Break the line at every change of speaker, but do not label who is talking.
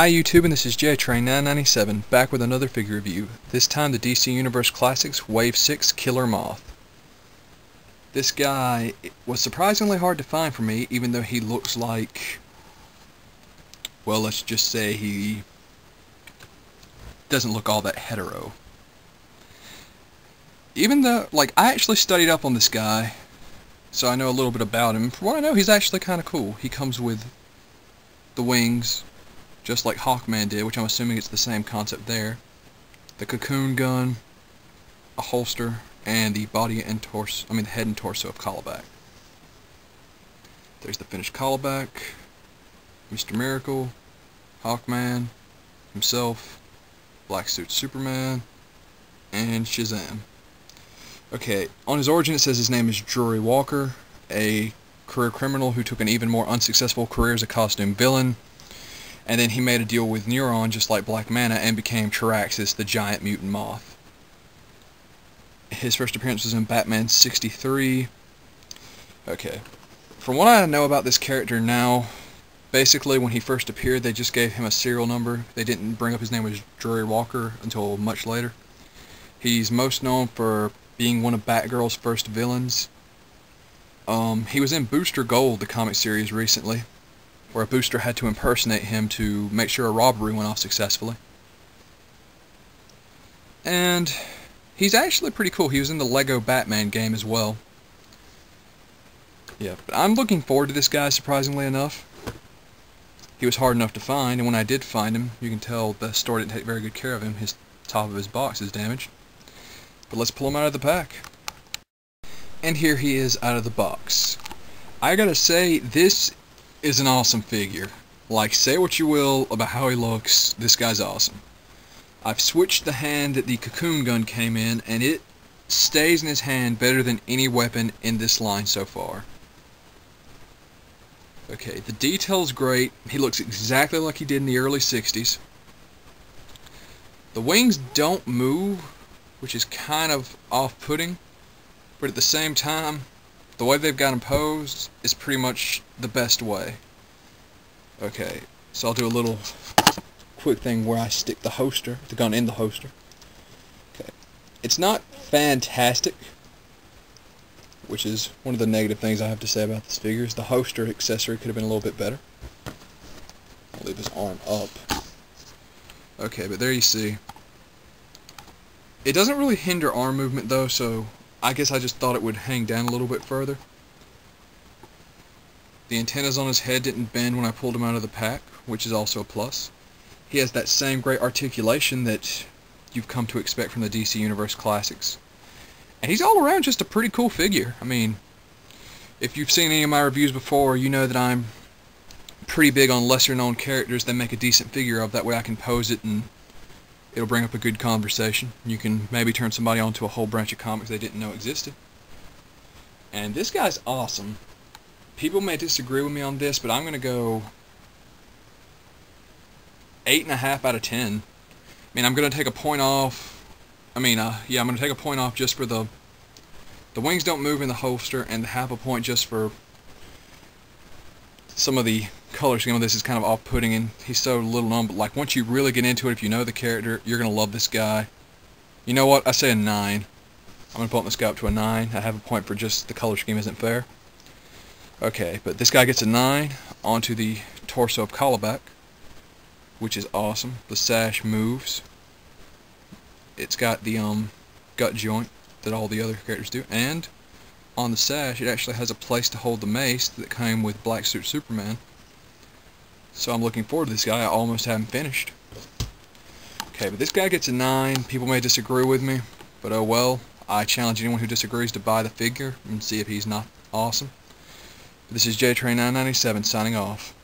Hi YouTube, and this is JTrain997, back with another figure review. This time the DC Universe Classics Wave 6 Killer Moth. This guy was surprisingly hard to find for me, even though he looks like, well, let's just say he doesn't look all that hetero. Even though, I actually studied up on this guy, so I know a little bit about him. From what I know, he's actually kind of cool. He comes with the wings, just like Hawkman did, which I'm assuming it's the same concept there. The cocoon gun, a holster, and the body and torso, the head and torso of Callback. There's the finished Callback, Mr. Miracle, Hawkman, himself, Black Suit Superman, and Shazam. Okay, on his origin it says his name is Drury Walker, a career criminal who took an even more unsuccessful career as a costume villain. And then he made a deal with Neuron, just like Black Manta, and became Traxxas, the giant mutant moth. His first appearance was in Batman 63. Okay. From what I know about this character now, basically when he first appeared, they just gave him a serial number. They didn't bring up his name as Drury Walker until much later. He's most known for being one of Batgirl's first villains. He was in Booster Gold, the comic series, recently, where a booster had to impersonate him to make sure a robbery went off successfully. And he's actually pretty cool. He was in the Lego Batman game as well. Yeah, but I'm looking forward to this guy, surprisingly enough. He was hard enough to find, and when I did find him, you can tell the store didn't take very good care of him. His top of his box is damaged. But let's pull him out of the pack. And here he is out of the box. I gotta say, this is an awesome figure. Say what you will about how he looks, this guy's awesome. I've switched the hand that the cocoon gun came in, and it stays in his hand better than any weapon in this line so far. Okay, the detail's great. He looks exactly like he did in the early 60s. The wings don't move, which is kind of off-putting, but at the same time, the way they've got him posed is pretty much the best way. Okay, so I'll do a little quick thing where I stick the gun in the holster. Okay, it's not fantastic, which is one of the negative things I have to say about this figure. Is the holster accessory could have been a little bit better. I'll leave his arm up. Okay, but there you see. It doesn't really hinder arm movement though, so I guess I just thought it would hang down a little bit further. The antennas on his head didn't bend when I pulled him out of the pack, which is also a plus. He has that same great articulation that you've come to expect from the DC Universe Classics. And he's all around just a pretty cool figure. If you've seen any of my reviews before, you know that I'm pretty big on lesser known characters that make a decent figure of. That way I can pose it and it'll bring up a good conversation. You can maybe turn somebody on to a whole branch of comics they didn't know existed. And this guy's awesome. People may disagree with me on this, but I'm going to go 8.5 out of 10. I'm going to take a point off. I'm going to take a point off just for the wings don't move in the holster, and half a point just for some of the color scheme of this is kind of off-putting, and he's so little known, but once you really get into it, if you know the character, you're going to love this guy. You know what? I say a 9. I'm going to bump this guy up to a 9. I have a point for just the color scheme isn't fair. Okay, but this guy gets a 9 onto the torso of Callback, which is awesome. The sash moves. It's got the gut joint that all the other characters do, and on the sash it actually has a place to hold the mace that came with Black Suit Superman. So I'm looking forward to this guy. I almost have him finished. Okay, but this guy gets a 9. People may disagree with me, but oh well. I challenge anyone who disagrees to buy the figure and see if he's not awesome. This is JTrain997 signing off.